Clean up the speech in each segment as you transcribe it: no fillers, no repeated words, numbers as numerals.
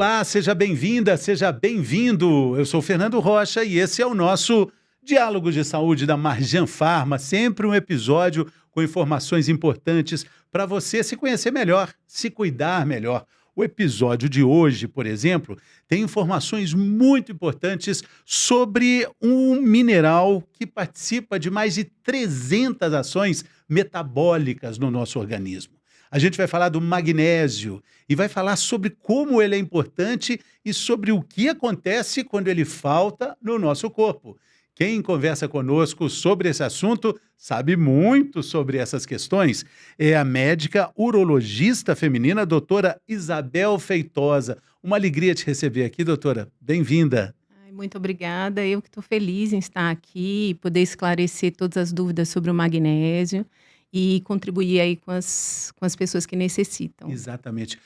Olá, seja bem-vinda, seja bem-vindo. Eu sou o Fernando Rocha e esse é o nosso Diálogos de Saúde da Marjan Pharma, sempre um episódio com informações importantes para você se conhecer melhor, se cuidar melhor. O episódio de hoje, por exemplo, tem informações muito importantes sobre um mineral que participa de mais de 300 ações metabólicas no nosso organismo. A gente vai falar do magnésio e vai falar sobre como ele é importante e sobre o que acontece quando ele falta no nosso corpo. Quem conversa conosco sobre esse assunto sabe muito sobre essas questões. É a médica urologista feminina, doutora Isabel Feitosa. Uma alegria te receber aqui, doutora. Bem-vinda. Muito obrigada. Eu que estou feliz em estar aqui e poder esclarecer todas as dúvidas sobre o magnésio e contribuir aí com as pessoas que necessitam. Exatamente.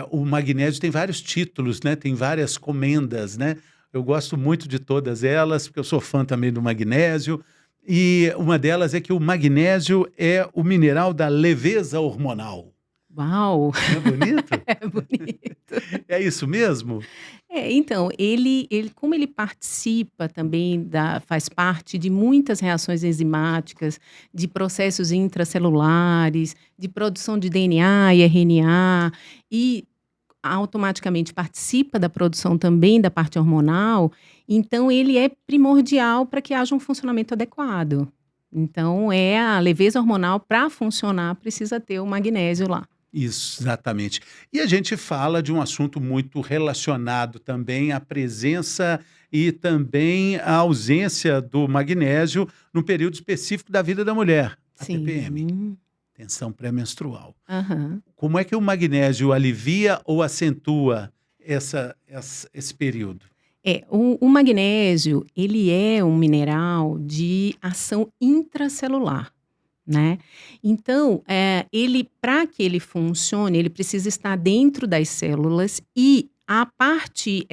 O magnésio tem vários títulos, né? Tem várias comendas, né? Eu gosto muito de todas elas, porque eu sou fã também do magnésio. E uma delas é que o magnésio é o mineral da leveza hormonal. Uau! Não é bonito? É bonito. É isso mesmo? Então, ele como ele participa também faz parte de muitas reações enzimáticas, de processos intracelulares, de produção de DNA e RNA, e automaticamente participa da produção também da parte hormonal, então ele é primordial para que haja um funcionamento adequado. Então, a leveza hormonal, para funcionar, precisa ter o magnésio lá. Isso, exatamente. E a gente fala de um assunto muito relacionado também à presença e também à ausência do magnésio num período específico da vida da mulher, a TPM, Sim. tensão pré-menstrual. Aham. Como é que o magnésio alivia ou acentua esse período? O magnésio, ele é um mineral de ação intracelular, né. Então, para que ele funcione, ele precisa estar dentro das células e a parte,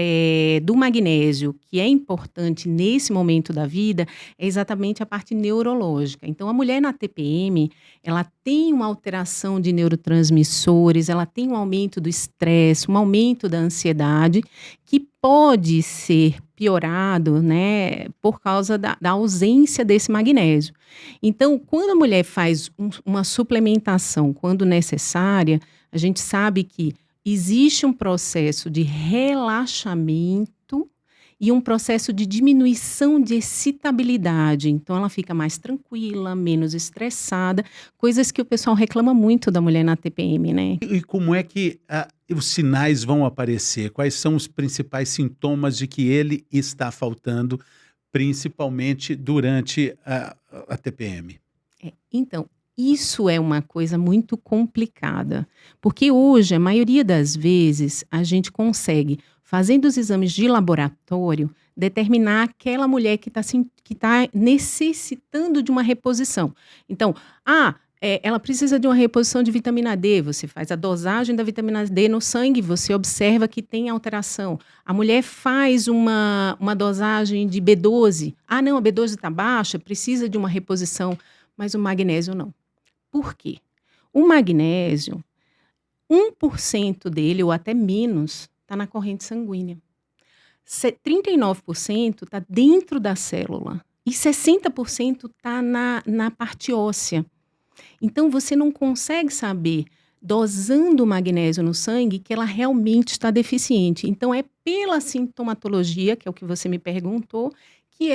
do magnésio que é importante nesse momento da vida, é exatamente a parte neurológica. Então a mulher na TPM, ela tem uma alteração de neurotransmissores, ela tem um aumento do estresse, um aumento da ansiedade, que pode ser piorado, né, por causa da ausência desse magnésio. Então, quando a mulher faz uma suplementação quando necessária, a gente sabe que existe um processo de relaxamento e um processo de diminuição de excitabilidade. Então, ela fica mais tranquila, menos estressada, coisas que o pessoal reclama muito da mulher na TPM, né? E como é que os sinais vão aparecer? Quais são os principais sintomas de que ele está faltando, principalmente durante a TPM? Então, isso é uma coisa muito complicada, porque hoje, a maioria das vezes, a gente consegue, fazendo os exames de laboratório, determinar aquela mulher que está necessitando de uma reposição. Então, ela precisa de uma reposição de vitamina D, você faz a dosagem da vitamina D no sangue, você observa que tem alteração. A mulher faz uma dosagem de B12. Não, a B12 está baixa, precisa de uma reposição, mas o magnésio não. Por quê? O magnésio, 1% dele, ou até menos, está na corrente sanguínea. 39% está dentro da célula e 60% está na parte óssea. Então, você não consegue saber, dosando o magnésio no sangue, que ela realmente está deficiente. Então, é pela sintomatologia, que é o que você me perguntou, que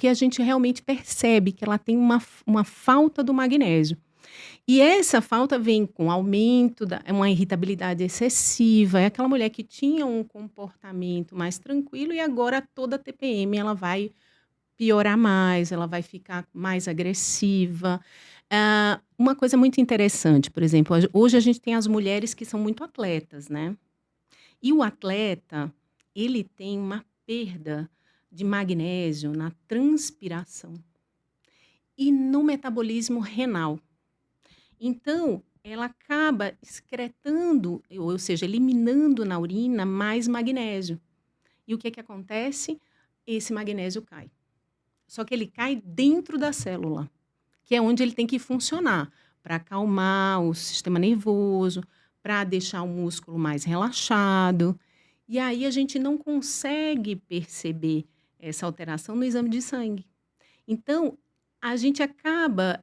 a gente realmente percebe que ela tem uma falta do magnésio. E essa falta vem com aumento, uma irritabilidade excessiva, é aquela mulher que tinha um comportamento mais tranquilo e agora toda a TPM ela vai piorar mais, ela vai ficar mais agressiva. Uma coisa muito interessante, por exemplo, hoje a gente tem as mulheres que são muito atletas, né? E o atleta, ele tem uma perda de magnésio na transpiração e no metabolismo renal. Então, ela acaba excretando, ou seja, eliminando na urina mais magnésio. E o que acontece? Esse magnésio cai. Só que ele cai dentro da célula, que é onde ele tem que funcionar, para acalmar o sistema nervoso, para deixar o músculo mais relaxado. E aí a gente não consegue perceber essa alteração no exame de sangue. Então, a gente acaba,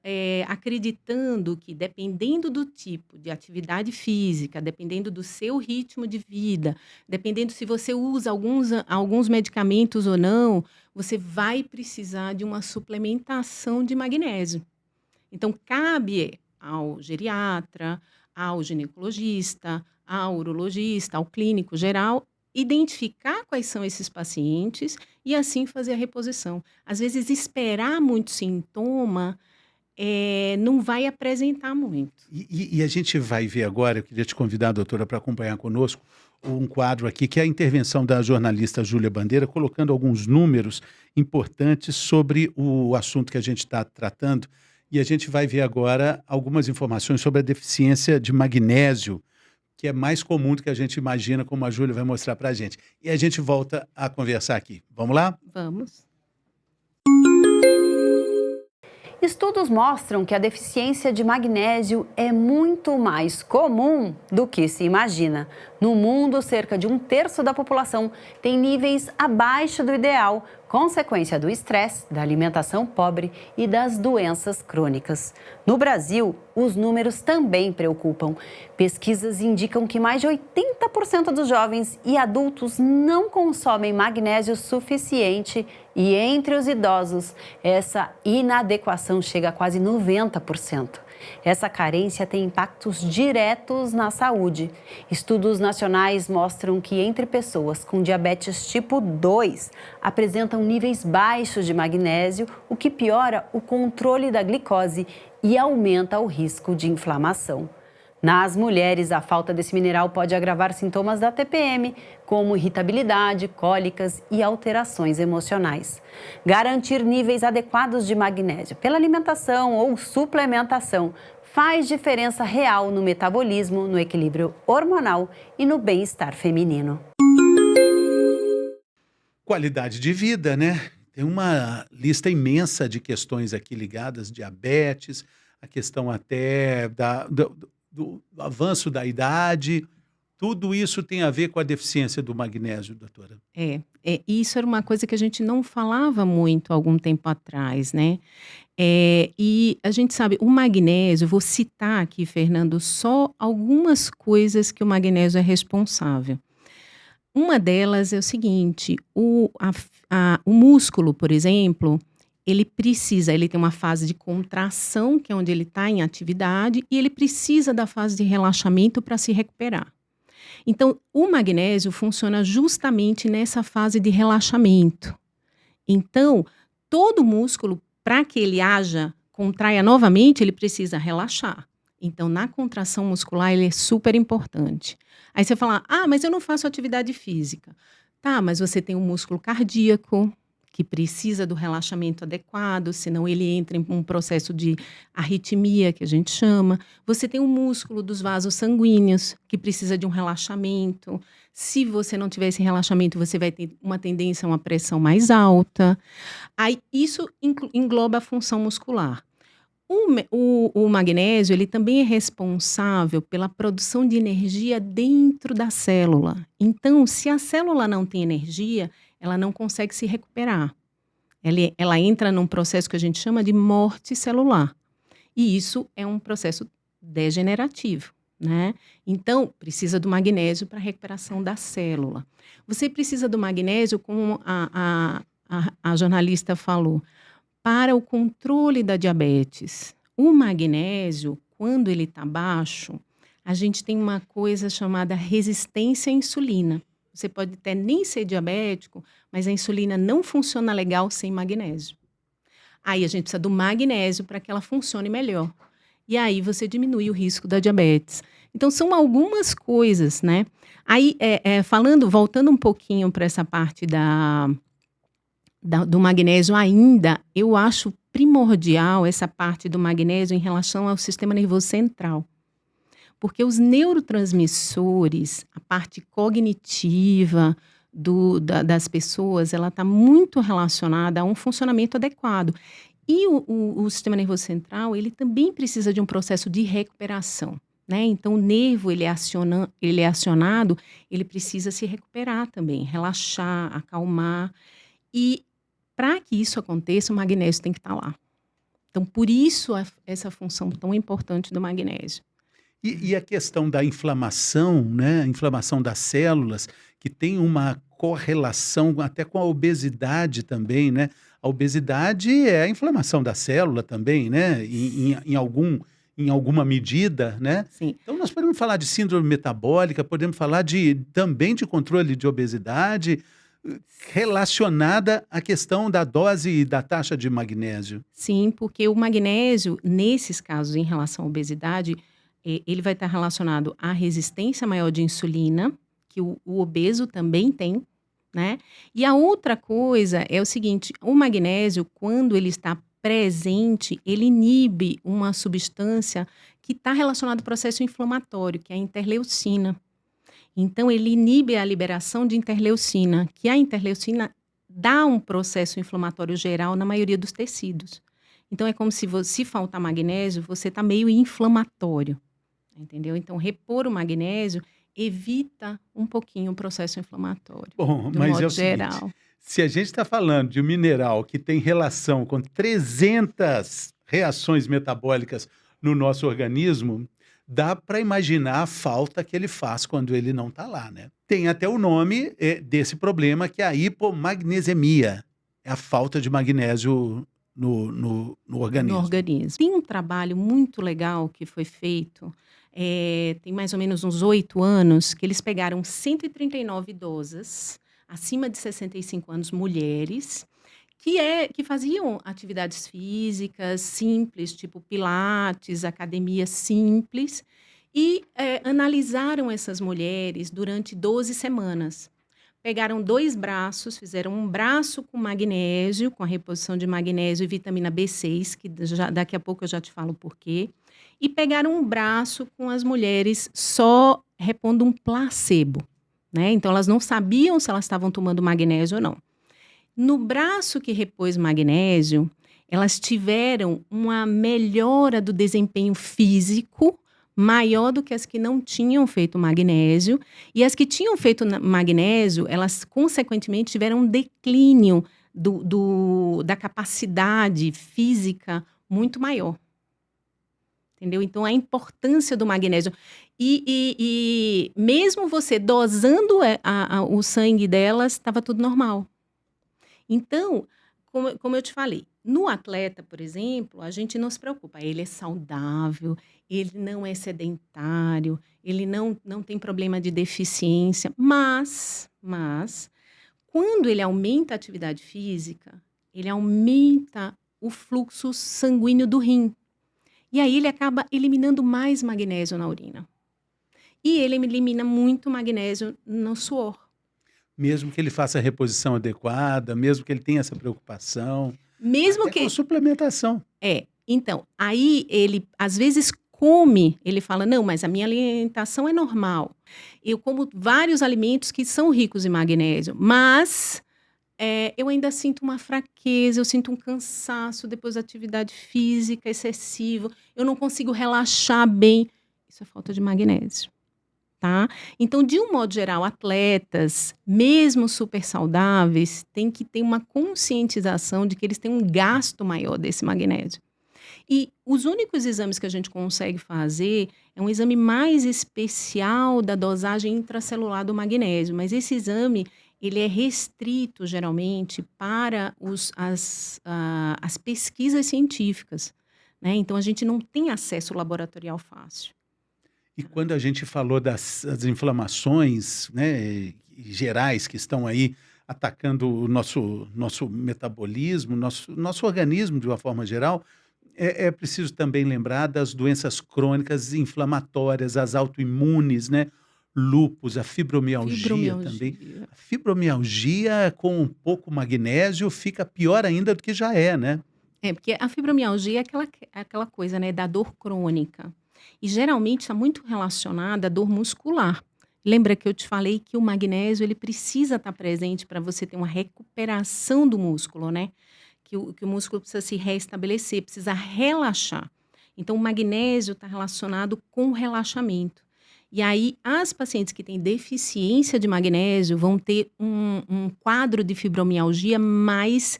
acreditando que dependendo do tipo de atividade física, dependendo do seu ritmo de vida, dependendo se você usa alguns medicamentos ou não, você vai precisar de uma suplementação de magnésio. Então, cabe ao geriatra, ao ginecologista, ao urologista, ao clínico geral, identificar quais são esses pacientes e assim fazer a reposição. Às vezes, esperar muito sintoma não vai apresentar muito. E a gente vai ver agora, eu queria te convidar, doutora, para acompanhar conosco, um quadro aqui, que é a intervenção da jornalista Júlia Bandeira, colocando alguns números importantes sobre o assunto que a gente está tratando. E a gente vai ver agora algumas informações sobre a deficiência de magnésio, que é mais comum do que a gente imagina, como a Júlia vai mostrar para a gente. E a gente volta a conversar aqui. Vamos lá? Vamos. Estudos mostram que a deficiência de magnésio é muito mais comum do que se imagina. No mundo, cerca de 1/3 da população tem níveis abaixo do ideal, consequência do estresse, da alimentação pobre e das doenças crônicas. No Brasil, os números também preocupam. Pesquisas indicam que mais de 80% dos jovens e adultos não consomem magnésio suficiente e entre os idosos, essa inadequação chega a quase 90%. Essa carência tem impactos diretos na saúde. Estudos nacionais mostram que entre pessoas com diabetes tipo 2 apresentam níveis baixos de magnésio, o que piora o controle da glicose e aumenta o risco de inflamação. Nas mulheres, a falta desse mineral pode agravar sintomas da TPM, como irritabilidade, cólicas e alterações emocionais. Garantir níveis adequados de magnésio pela alimentação ou suplementação faz diferença real no metabolismo, no equilíbrio hormonal e no bem-estar feminino. Qualidade de vida, né? Tem uma lista imensa de questões aqui ligadas, diabetes, a questão até do avanço da idade, tudo isso tem a ver com a deficiência do magnésio, doutora? Isso era uma coisa que a gente não falava muito há algum tempo atrás, né? E a gente sabe, o magnésio, vou citar aqui, Fernando, só algumas coisas que o magnésio é responsável. Uma delas é o seguinte, o músculo, por exemplo, ele tem uma fase de contração, que é onde ele está em atividade, e ele precisa da fase de relaxamento para se recuperar. Então, o magnésio funciona justamente nessa fase de relaxamento. Então, todo músculo, para que ele contraia novamente, ele precisa relaxar. Então, na contração muscular, ele é super importante. Aí você fala, mas eu não faço atividade física. Tá, mas você tem um músculo cardíaco, que precisa do relaxamento adequado, senão ele entra em um processo de arritmia, que a gente chama. Você tem o músculo dos vasos sanguíneos, que precisa de um relaxamento. Se você não tiver esse relaxamento, você vai ter uma tendência a uma pressão mais alta. Aí, isso engloba a função muscular. O magnésio, ele também é responsável pela produção de energia dentro da célula. Então, se a célula não tem energia, ela não consegue se recuperar. Ela entra num processo que a gente chama de morte celular. E isso é um processo degenerativo, né? Então, precisa do magnésio para a recuperação da célula. Você precisa do magnésio, como a jornalista falou, para o controle da diabetes. O magnésio, quando ele está baixo, a gente tem uma coisa chamada resistência à insulina. Você pode até nem ser diabético, mas a insulina não funciona legal sem magnésio. Aí a gente precisa do magnésio para que ela funcione melhor. E aí você diminui o risco da diabetes. Então, são algumas coisas, né? Aí, voltando um pouquinho para essa parte do magnésio ainda, eu acho primordial essa parte do magnésio em relação ao sistema nervoso central. Porque os neurotransmissores, a parte cognitiva das pessoas, ela está muito relacionada a um funcionamento adequado. E o sistema nervoso central, ele também precisa de um processo de recuperação, né? Então, o nervo, ele é acionado, ele precisa se recuperar também, relaxar, acalmar. E para que isso aconteça, o magnésio tem que estar lá. Então, por isso, essa função tão importante do magnésio. E a questão da inflamação, né? A inflamação das células, que tem uma correlação até com a obesidade também, né? A obesidade é a inflamação da célula também, né? Em alguma medida, né? Sim. Então, nós podemos falar de síndrome metabólica, podemos falar também de controle de obesidade relacionada à questão da dose e da taxa de magnésio. Sim, porque o magnésio, nesses casos, em relação à obesidade, ele vai estar relacionado à resistência maior de insulina, que o obeso também tem, né? E a outra coisa é o seguinte, o magnésio, quando ele está presente, ele inibe uma substância que está relacionada ao processo inflamatório, que é a interleucina. Então, ele inibe a liberação de interleucina, que a interleucina dá um processo inflamatório geral na maioria dos tecidos. Então, é como se faltar magnésio, você está meio inflamatório, entendeu? Então, repor o magnésio evita um pouquinho o processo inflamatório, Bom, de mas modo é o seguinte, geral. se a gente está falando de um mineral que tem relação com 300 reações metabólicas no nosso organismo, dá para imaginar a falta que ele faz quando ele não está lá, né? Tem até o nome desse problema, que é a hipomagnesemia. É a falta de magnésio no organismo. No organismo. Tem um trabalho muito legal que foi feito, tem mais ou menos uns 8 anos, que eles pegaram 139 idosas, acima de 65 anos, mulheres, que faziam atividades físicas simples, tipo pilates, academia simples, e analisaram essas mulheres durante 12 semanas. Pegaram 2 braços, fizeram um braço com magnésio, com a reposição de magnésio e vitamina B6, que daqui a pouco eu já te falo por quê. E pegaram um braço com as mulheres só repondo um placebo, né? Então, elas não sabiam se elas estavam tomando magnésio ou não. No braço que repôs magnésio, elas tiveram uma melhora do desempenho físico maior do que as que não tinham feito magnésio. E as que tinham feito magnésio, elas, consequentemente, tiveram um declínio da capacidade física muito maior. Entendeu? Então, a importância do magnésio. E mesmo você dosando o sangue delas, estava tudo normal. Então, como eu te falei, no atleta, por exemplo, a gente não se preocupa. Ele é saudável, ele não é sedentário, ele não tem problema de deficiência. Mas, quando ele aumenta a atividade física, ele aumenta o fluxo sanguíneo do rim. E aí ele acaba eliminando mais magnésio na urina. E ele elimina muito magnésio no suor. Mesmo que ele faça a reposição adequada, mesmo que ele tenha essa preocupação, mesmo até que com suplementação. Então, aí ele às vezes come, ele fala, não, mas a minha alimentação é normal. Eu como vários alimentos que são ricos em magnésio, mas eu ainda sinto uma fraqueza, eu sinto um cansaço depois da atividade física excessiva, eu não consigo relaxar bem. Isso é falta de magnésio. Tá? Então, de um modo geral, atletas, mesmo super saudáveis, têm que ter uma conscientização de que eles têm um gasto maior desse magnésio. E os únicos exames que a gente consegue fazer é um exame mais especial da dosagem intracelular do magnésio, mas esse exame ele é restrito, geralmente, para as pesquisas científicas, né? Então, a gente não tem acesso laboratorial fácil. E quando a gente falou das inflamações, né, gerais que estão aí atacando o nosso metabolismo, nosso organismo de uma forma geral, é preciso também lembrar das doenças crônicas inflamatórias, as autoimunes, né? Lúpus, a fibromialgia também. A fibromialgia com um pouco magnésio fica pior ainda do que já é, né? Porque a fibromialgia é aquela coisa, né, da dor crônica. E geralmente está muito relacionada à dor muscular. Lembra que eu te falei que o magnésio ele precisa estar presente para você ter uma recuperação do músculo, né? Que o músculo precisa se restabelecer, precisa relaxar. Então, o magnésio está relacionado com o relaxamento. E aí, as pacientes que têm deficiência de magnésio vão ter um quadro de fibromialgia mais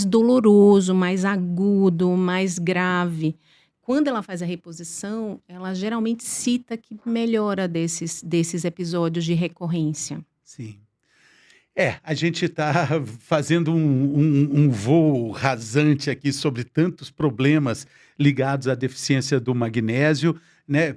doloroso, mais agudo, mais grave. Quando ela faz a reposição, ela geralmente cita que melhora desses episódios de recorrência. Sim. A gente está fazendo um voo rasante aqui sobre tantos problemas ligados à deficiência do magnésio, né?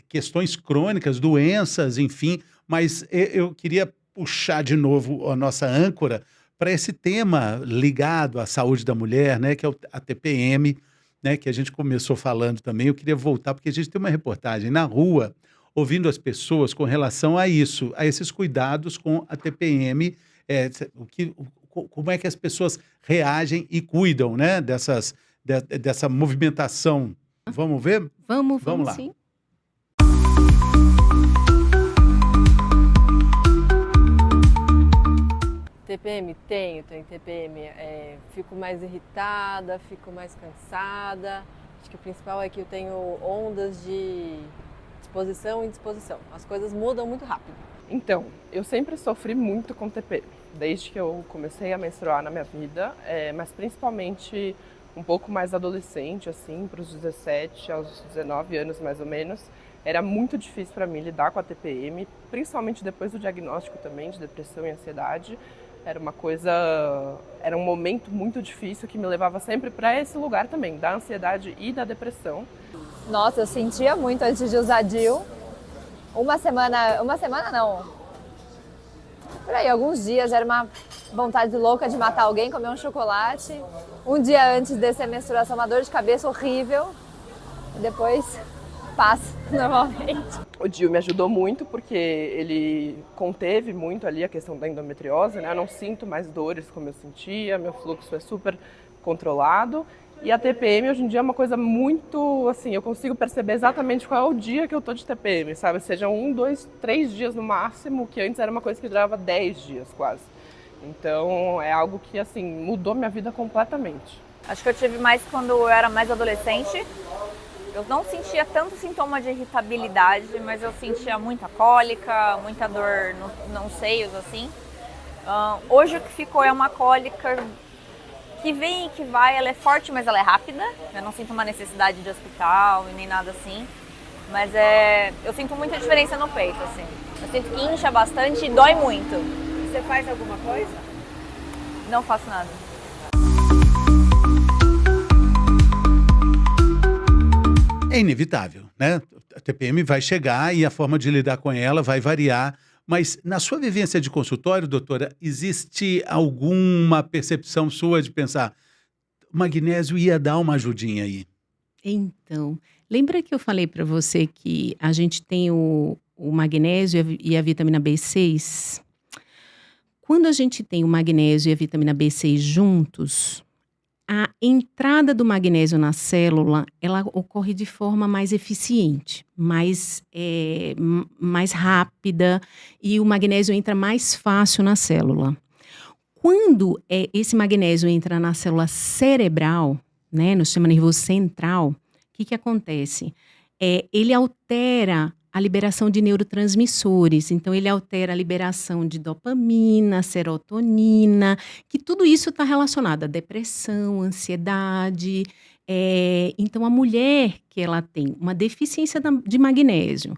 Questões crônicas, doenças, enfim, mas eu queria puxar de novo a nossa âncora para esse tema ligado à saúde da mulher, né? Que é a TPM, né? Que a gente começou falando também. Eu queria voltar, porque a gente tem uma reportagem na rua, ouvindo as pessoas com relação a isso, a esses cuidados com a TPM, como é que as pessoas reagem e cuidam, né, dessa movimentação. Vamos ver? Vamos lá. Sim. TPM? Tenho TPM. Fico mais irritada, fico mais cansada. Acho que o principal é que eu tenho ondas de disposição e indisposição. As coisas mudam muito rápido. Então, eu sempre sofri muito com TPM, desde que eu comecei a menstruar na minha vida, mas principalmente um pouco mais adolescente, assim, para os 17 aos 19 anos mais ou menos. Era muito difícil para mim lidar com a TPM, principalmente depois do diagnóstico também de depressão e ansiedade. Era um momento muito difícil que me levava sempre para esse lugar também, da ansiedade e da depressão. Nossa, eu sentia muito antes de usar DIU. Uma semana não. Por aí, alguns dias era uma vontade louca de matar alguém, comer um chocolate. Um dia antes de descer a menstruação, uma dor de cabeça horrível. E depois passa normalmente. O DIU me ajudou muito porque ele conteve muito ali a questão da endometriose, né? Eu não sinto mais dores como eu sentia, meu fluxo é super controlado. E a TPM hoje em dia é uma coisa muito, assim, eu consigo perceber exatamente qual é o dia que eu tô de TPM, sabe? Seja 1, 2, 3 dias no máximo, que antes era uma coisa que durava 10 dias quase. Então é algo que, assim, mudou minha vida completamente. Acho que eu tive mais quando eu era mais adolescente. Eu não sentia tanto sintoma de irritabilidade, mas eu sentia muita cólica, muita dor nos seios, assim. Hoje o que ficou é uma cólica que vem e que vai, ela é forte, mas ela é rápida. Eu não sinto uma necessidade de hospital e nem nada assim. Mas eu sinto muita diferença no peito, assim. Eu sinto que incha bastante e dói muito. Você faz alguma coisa? Não faço nada. É inevitável, né? A TPM vai chegar e a forma de lidar com ela vai variar. Mas na sua vivência de consultório, doutora, existe alguma percepção sua de pensar o magnésio ia dar uma ajudinha aí? Então, lembra que eu falei para você que a gente tem o magnésio e a vitamina B6? Quando a gente tem o magnésio e a vitamina B6 juntos, a entrada do magnésio na célula, ela ocorre de forma mais eficiente, mais rápida, e o magnésio entra mais fácil na célula. Quando esse magnésio entra na célula cerebral, né, no sistema nervoso central, o que acontece? Ele altera a liberação de neurotransmissores. Então, ele altera a liberação de dopamina, serotonina, que tudo isso está relacionado à depressão, ansiedade. Então, a mulher que ela tem uma deficiência de magnésio,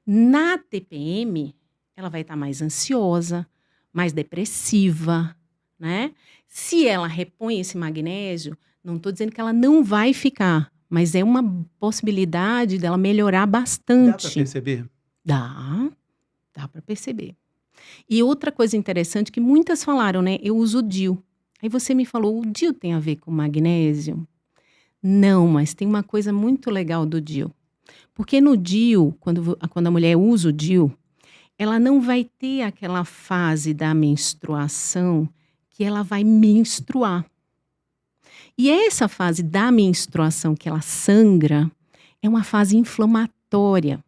na TPM, ela vai estar mais ansiosa, mais depressiva, né? Se ela repõe esse magnésio, não estou dizendo que ela não vai ficar, mas é uma possibilidade dela melhorar bastante. Dá para perceber? Dá para perceber. E outra coisa interessante que muitas falaram, né? Eu uso o DIU. Aí você me falou, o DIU tem a ver com magnésio? Não, mas tem uma coisa muito legal do DIU. Porque no DIU, quando a mulher usa o DIU, ela não vai ter aquela fase da menstruação que ela vai menstruar. E essa fase da menstruação que ela sangra é uma fase inflamatória,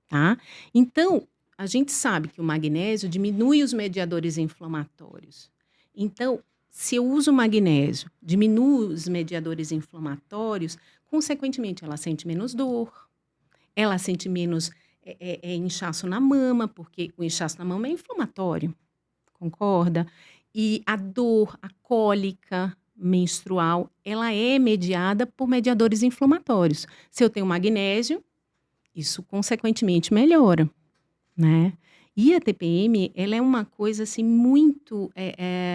tá? Então, a gente sabe que o magnésio diminui os mediadores inflamatórios. Então, se eu uso magnésio, diminui os mediadores inflamatórios, consequentemente, ela sente menos dor, ela sente menos inchaço na mama, porque o inchaço na mama é inflamatório, concorda? E a dor, a cólica menstrual, ela é mediada por mediadores inflamatórios. Se eu tenho magnésio, isso consequentemente melhora, né? E a TPM, ela é uma coisa assim muito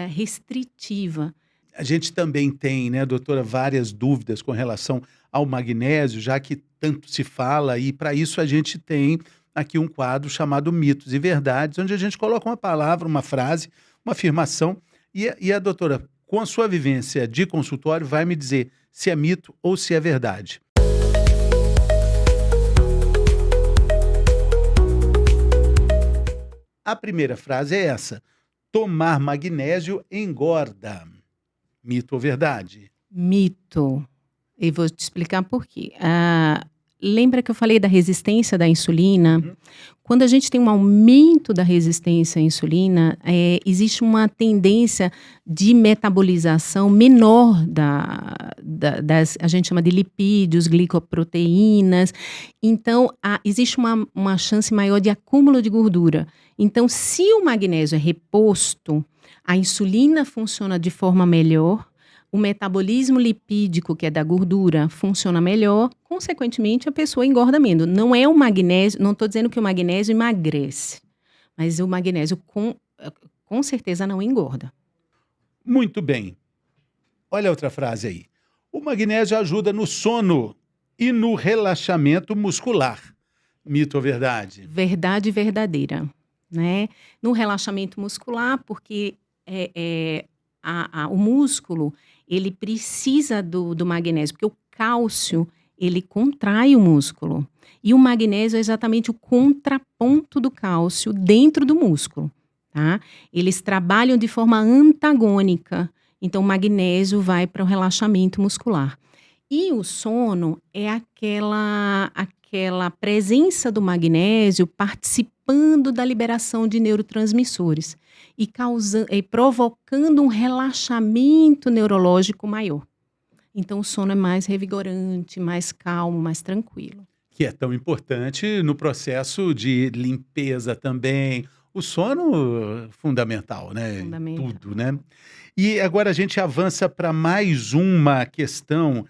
restritiva. A gente também tem, né, doutora, várias dúvidas com relação ao magnésio, já que tanto se fala, e para isso a gente tem aqui um quadro chamado Mitos e Verdades, onde a gente coloca uma palavra, uma frase, uma afirmação, e a doutora, com a sua vivência de consultório, vai me dizer se é mito ou se é verdade. A primeira frase é essa: tomar magnésio engorda. Mito ou verdade? Mito. E vou te explicar por quê. Lembra que eu falei da resistência da insulina? Quando a gente tem um aumento da resistência à insulina, existe uma tendência de metabolização menor das, a gente chama de lipídios, glicoproteínas. Então, existe uma chance maior de acúmulo de gordura. Então, se o magnésio é reposto, a insulina funciona de forma melhor, o metabolismo lipídico, que é da gordura, funciona melhor, consequentemente a pessoa engorda menos. Não é o magnésio, não estou dizendo que o magnésio emagrece, mas o magnésio com certeza não engorda. Muito bem. Olha a outra frase aí. O magnésio ajuda no sono e no relaxamento muscular. Mito ou verdade? Verdade verdadeira, né? No relaxamento muscular, porque o músculo, ele precisa do magnésio, porque o cálcio, ele contrai o músculo. E o magnésio é exatamente o contraponto do cálcio dentro do músculo, tá? Eles trabalham de forma antagônica. Então, o magnésio vai para o relaxamento muscular. E o sono é aquela presença do magnésio participando da liberação de neurotransmissores e provocando um relaxamento neurológico maior. Então, o sono é mais revigorante, mais calmo, mais tranquilo. Que é tão importante no processo de limpeza também. O sono fundamental, né? Fundamental. Tudo, né? E agora a gente avança para mais uma questão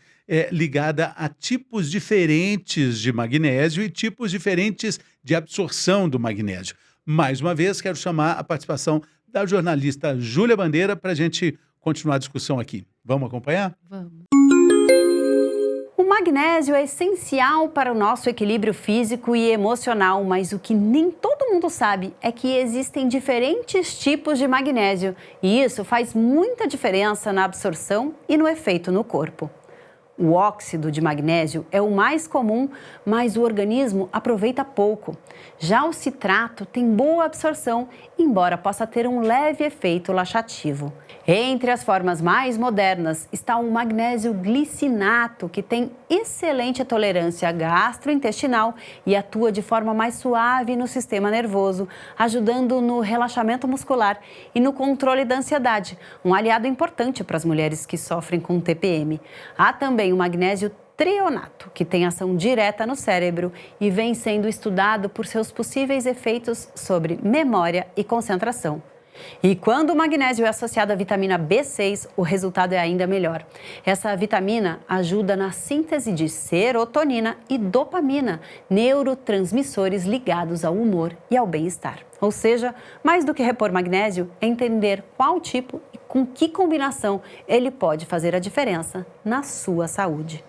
ligada a tipos diferentes de magnésio e tipos diferentes de absorção do magnésio. Mais uma vez, quero chamar a participação da jornalista Júlia Bandeira para a gente continuar a discussão aqui. Vamos acompanhar? Vamos. O magnésio é essencial para o nosso equilíbrio físico e emocional, mas o que nem todo mundo sabe é que existem diferentes tipos de magnésio e isso faz muita diferença na absorção e no efeito no corpo. O óxido de magnésio é o mais comum, mas o organismo aproveita pouco. Já o citrato tem boa absorção, embora possa ter um leve efeito laxativo. Entre as formas mais modernas está o magnésio glicinato, que tem excelente tolerância gastrointestinal e atua de forma mais suave no sistema nervoso, ajudando no relaxamento muscular e no controle da ansiedade, um aliado importante para as mulheres que sofrem com TPM. Há também o magnésio trionato, que tem ação direta no cérebro e vem sendo estudado por seus possíveis efeitos sobre memória e concentração. E quando o magnésio é associado à vitamina B6, o resultado é ainda melhor. Essa vitamina ajuda na síntese de serotonina e dopamina, neurotransmissores ligados ao humor e ao bem-estar. Ou seja, mais do que repor magnésio, é entender qual tipo e com que combinação ele pode fazer a diferença na sua saúde.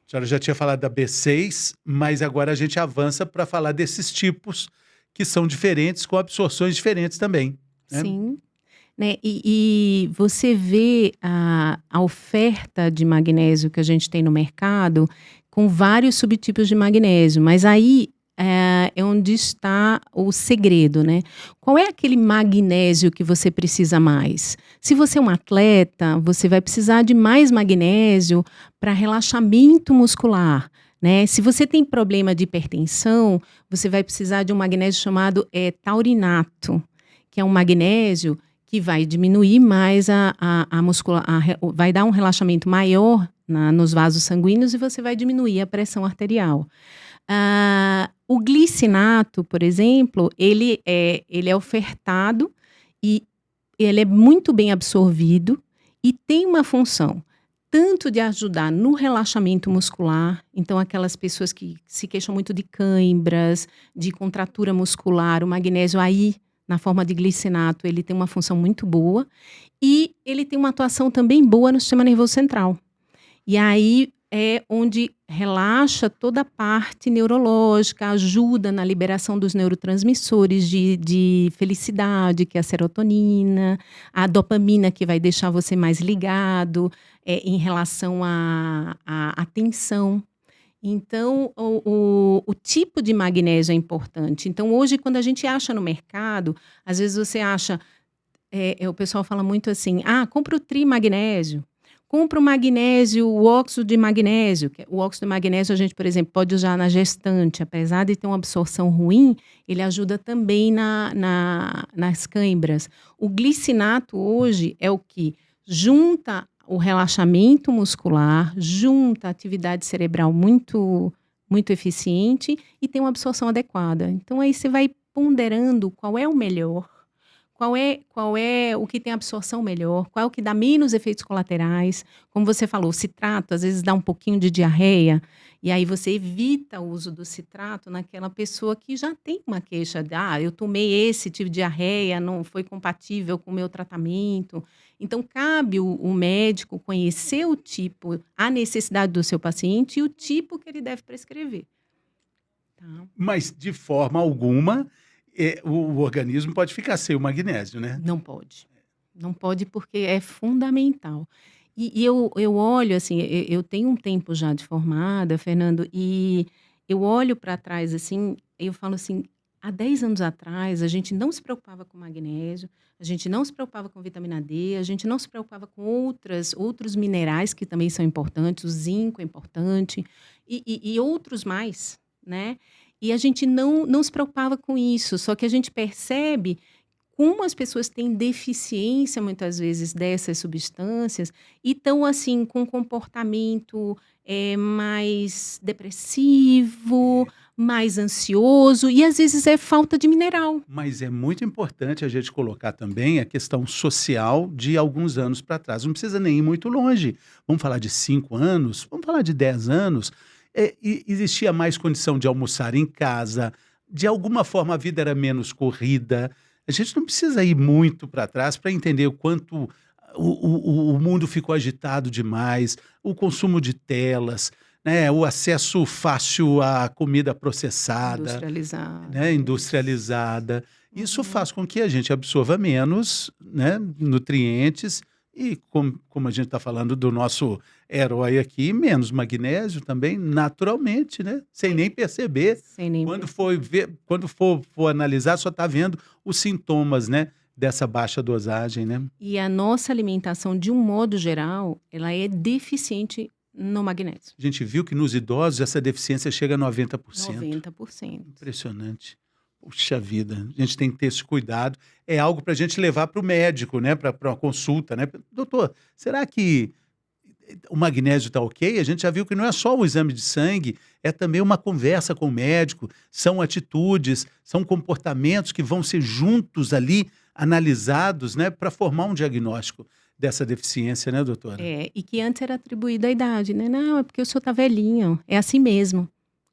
A senhora já tinha falado da B6, mas agora a gente avança para falar desses tipos que são diferentes, com absorções diferentes também. Né? Sim. Né? E você vê a oferta de magnésio que a gente tem no mercado com vários subtipos de magnésio, mas aí é onde está o segredo, né? Qual é aquele magnésio que você precisa mais? Se você é um atleta, você vai precisar de mais magnésio para relaxamento muscular. Né? Se você tem problema de hipertensão, você vai precisar de um magnésio chamado taurinato, que é um magnésio que vai diminuir mais vai dar um relaxamento maior nos vasos sanguíneos e você vai diminuir a pressão arterial. O glicinato, por exemplo, ele é ofertado e ele é muito bem absorvido e tem uma função tanto de ajudar no relaxamento muscular, então aquelas pessoas que se queixam muito de cãibras, de contratura muscular, o magnésio aí, na forma de glicinato, ele tem uma função muito boa e ele tem uma atuação também boa no sistema nervoso central. E aí é onde relaxa toda a parte neurológica, ajuda na liberação dos neurotransmissores de felicidade, que é a serotonina, a dopamina, que vai deixar você mais ligado em relação à atenção. Então, o tipo de magnésio é importante. Então, hoje, quando a gente acha no mercado, às vezes você acha, o pessoal fala muito assim, compra o trimagnésio. Compra o magnésio, o óxido de magnésio. O óxido de magnésio a gente, por exemplo, pode usar na gestante. Apesar de ter uma absorção ruim, ele ajuda também nas cãibras. O glicinato hoje é o que junta o relaxamento muscular, junta a atividade cerebral muito, muito eficiente e tem uma absorção adequada. Então, aí você vai ponderando qual é o melhor. Qual é o que tem absorção melhor? Qual é o que dá menos efeitos colaterais? Como você falou, o citrato às vezes dá um pouquinho de diarreia, e aí você evita o uso do citrato naquela pessoa que já tem uma queixa de, eu tomei esse tipo de diarreia, não foi compatível com o meu tratamento. Então, cabe o médico conhecer o tipo, a necessidade do seu paciente e o tipo que ele deve prescrever. Tá? Mas, de forma alguma, o organismo pode ficar sem o magnésio, né? Não pode. Não pode porque é fundamental. E eu olho, assim, eu tenho um tempo já de formada, Fernando, e eu olho para trás, assim, eu falo assim, há 10 anos atrás, a gente não se preocupava com magnésio, a gente não se preocupava com vitamina D, a gente não se preocupava com outros minerais que também são importantes, o zinco é importante, e outros mais, né? E a gente não se preocupava com isso, só que a gente percebe como as pessoas têm deficiência, muitas vezes, dessas substâncias e estão, assim, com comportamento mais depressivo, mais ansioso e, às vezes, é falta de mineral. Mas é muito importante a gente colocar também a questão social de alguns anos para trás. Não precisa nem ir muito longe. Vamos falar de 5 anos, vamos falar de 10 anos. Existia mais condição de almoçar em casa, de alguma forma a vida era menos corrida. A gente não precisa ir muito para trás para entender o quanto o mundo ficou agitado demais, o consumo de telas, né, o acesso fácil à comida processada, industrializada. Isso faz com que a gente absorva menos, né, nutrientes e, como a gente está falando do nosso herói aqui, menos magnésio também, naturalmente, né? Sem nem perceber. Quando for analisar, só está vendo os sintomas, né, dessa baixa dosagem, né? E a nossa alimentação, de um modo geral, ela é deficiente no magnésio. A gente viu que nos idosos essa deficiência chega a 90%. 90%. Impressionante. Puxa vida, a gente tem que ter esse cuidado. É algo para a gente levar para o médico, né? Para uma consulta, né? Doutor, será que o magnésio está ok? A gente já viu que não é só o exame de sangue, é também uma conversa com o médico, são atitudes, são comportamentos que vão ser juntos ali, analisados, né? Para formar um diagnóstico dessa deficiência, né, doutora? E que antes era atribuída à idade, né? Não, é porque o senhor está velhinho, é assim mesmo.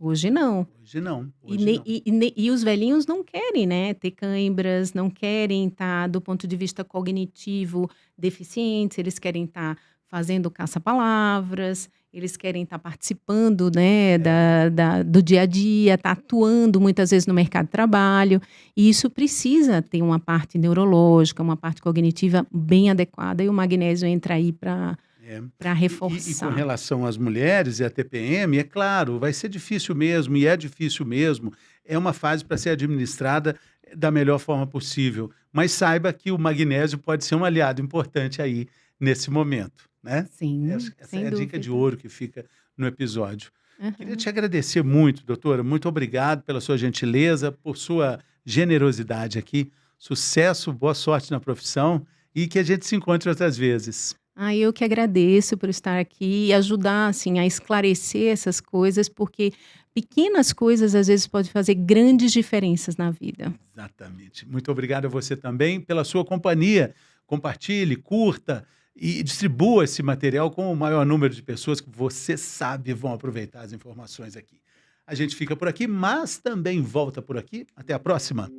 Hoje não. Hoje não. E os velhinhos não querem, né, ter cãibras, não querem estar, do ponto de vista cognitivo, deficientes, eles querem estar fazendo caça-palavras, eles querem estar participando, né, do dia a dia, estar atuando muitas vezes no mercado de trabalho. E isso precisa ter uma parte neurológica, uma parte cognitiva bem adequada, e o magnésio entra aí para reforçar. E com relação às mulheres e à TPM, é claro, vai ser difícil mesmo, e é difícil mesmo. É uma fase para ser administrada da melhor forma possível. Mas saiba que o magnésio pode ser um aliado importante aí nesse momento, né? Sim, essa é a dica de ouro que fica no episódio. Queria te agradecer muito, doutora. Muito obrigado pela sua gentileza, por sua generosidade aqui. Sucesso, boa sorte na profissão e que a gente se encontre outras vezes. Eu que agradeço por estar aqui e ajudar, assim, a esclarecer essas coisas, porque pequenas coisas às vezes podem fazer grandes diferenças na vida. Exatamente. Muito obrigado a você também pela sua companhia. Compartilhe, curta e distribua esse material com o maior número de pessoas que você sabe vão aproveitar as informações aqui. A gente fica por aqui, mas também volta por aqui. Até a próxima.